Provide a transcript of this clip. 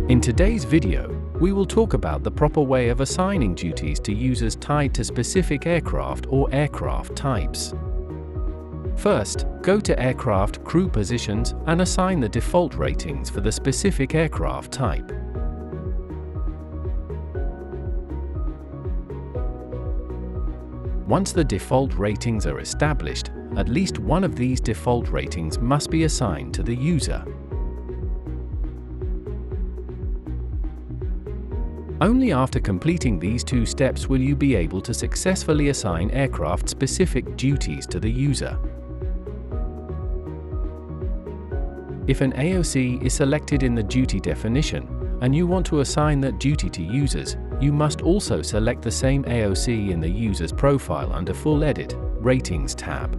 In today's video, we will talk about the proper way of assigning duties to users tied to specific aircraft or aircraft types. First, go to Aircraft Crew Positions and assign the default ratings for the specific aircraft type. Once the default ratings are established, at least one of these default ratings must be assigned to the user. Only after completing these two steps will you be able to successfully assign aircraft-specific duties to the user. If an AOC is selected in the duty definition, and you want to assign that duty to users, you must also select the same AOC in the user's profile under Full Edit, Ratings tab.